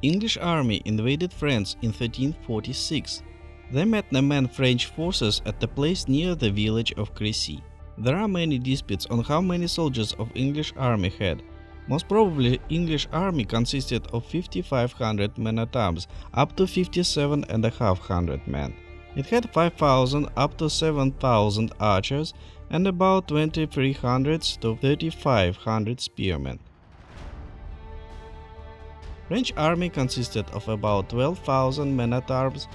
English army invaded France in 1346. They met the main French forces at a place near the village of Crecy. There are many disputes on how many soldiers of English army had. Most probably English army consisted of 5,500 men-at-arms up to 57,500 men. It had 5,000 up to 7,000 archers and about 2,300 to 3,500 spearmen. French army consisted of about 12,000 men-at-arms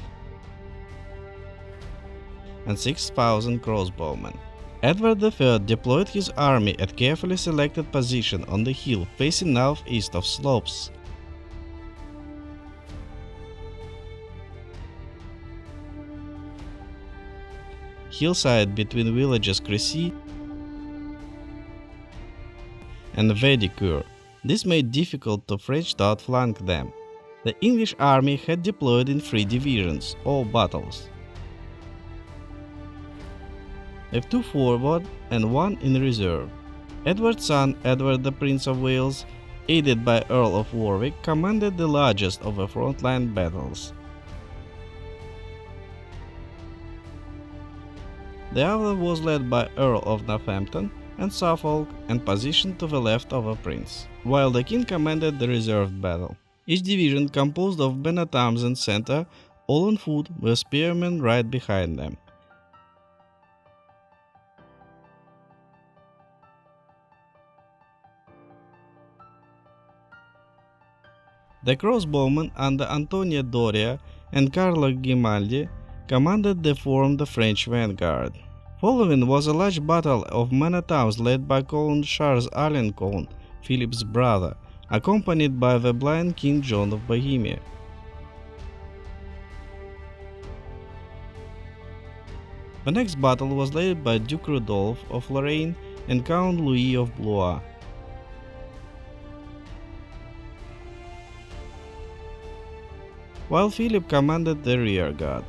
and 6,000 crossbowmen. Edward III deployed his army at carefully selected position on the hill facing northeast of slopes. Hillside between villages Crecy and Vedicourt. This made it difficult to French to outflank them. The English army had deployed in 3 divisions, all battles. With 2 forward and 1 in reserve. Edward's son, Edward the Prince of Wales, aided by Earl of Warwick, commanded the largest of the frontline battles. The other was led by Earl of Northampton and Suffolk and positioned to the left of the prince, while the king commanded the reserved battle. Each division composed of men-at-arms in center, all on foot, with spearmen right behind them. The crossbowmen under Antonio Doria and Carlo Grimaldi commanded the French vanguard. Following was a large battle of men-at-arms led by Count Charles Alençon, Philip's brother, accompanied by the blind King John of Bohemia. The next battle was led by Duke Rudolph of Lorraine and Count Louis of Blois. While Philip commanded the rearguard.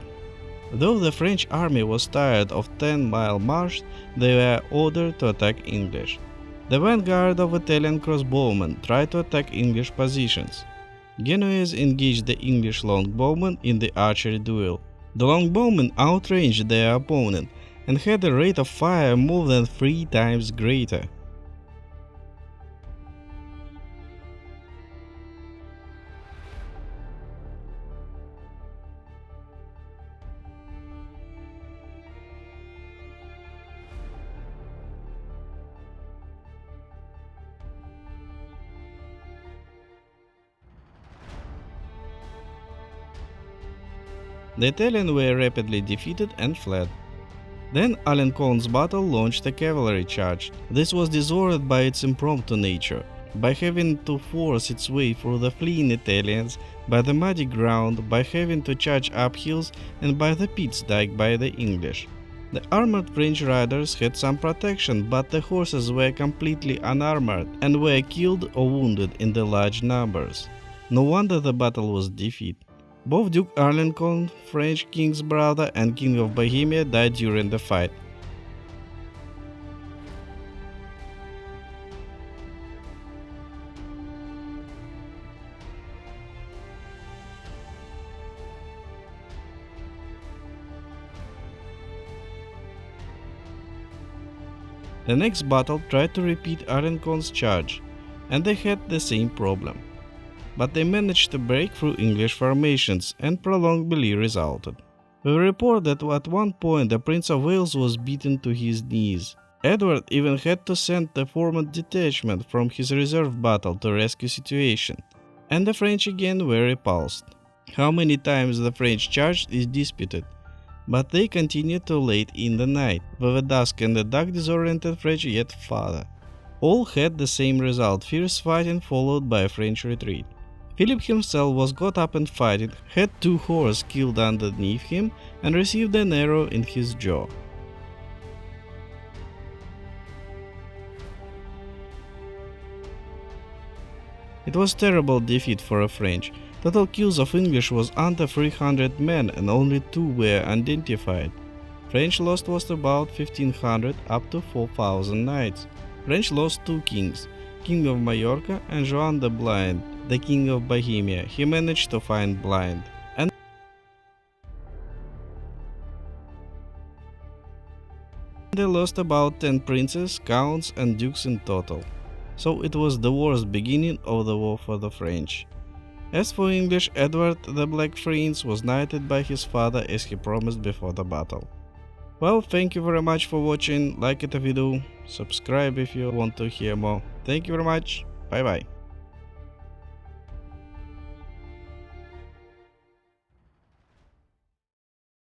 Though the French army was tired of 10-mile march, they were ordered to attack English. The vanguard of Italian crossbowmen tried to attack English positions. Genoese engaged the English longbowmen in the archery duel. The longbowmen outranged their opponent and had a rate of fire more than 3 times greater. The Italians were rapidly defeated and fled. Then Alençon's battle launched a cavalry charge. This was disordered by its impromptu nature, by having to force its way through the fleeing Italians, by the muddy ground, by having to charge up hills, and by the pits dug by the English. The armored French riders had some protection, but the horses were completely unarmored and were killed or wounded in the large numbers. No wonder the battle was defeat. Both Duke Alençon, French king's brother, and King of Bohemia died during the fight. The next battle tried to repeat Alençon's charge, and they had the same problem. But they managed to break through English formations, and prolonged melee resulted. We report that at one point the Prince of Wales was beaten to his knees. Edward even had to send the formed detachment from his reserve battle to rescue situation, and the French again were repulsed. How many times the French charged is disputed, but they continued till late in the night, with the dusk and the dark disoriented French yet farther. All had the same result, fierce fighting followed by a French retreat. Philip himself was caught up in fighting, had 2 horses killed underneath him, and received an arrow in his jaw. It was terrible defeat for the French. Total kills of English was under 300 men and only 2 were identified. French lost was about 1500 up to 4000 knights. French lost 2 kings, King of Majorca and Joan the Blind, the king of Bohemia, he managed to find Blind, and they lost about 10 princes, counts and dukes in total. So it was the worst beginning of the war for the French. As for English, Edward the Black Prince was knighted by his father as he promised before the battle. Well, thank you very much for watching, like the video, subscribe if you want to hear more. Thank you very much, bye bye.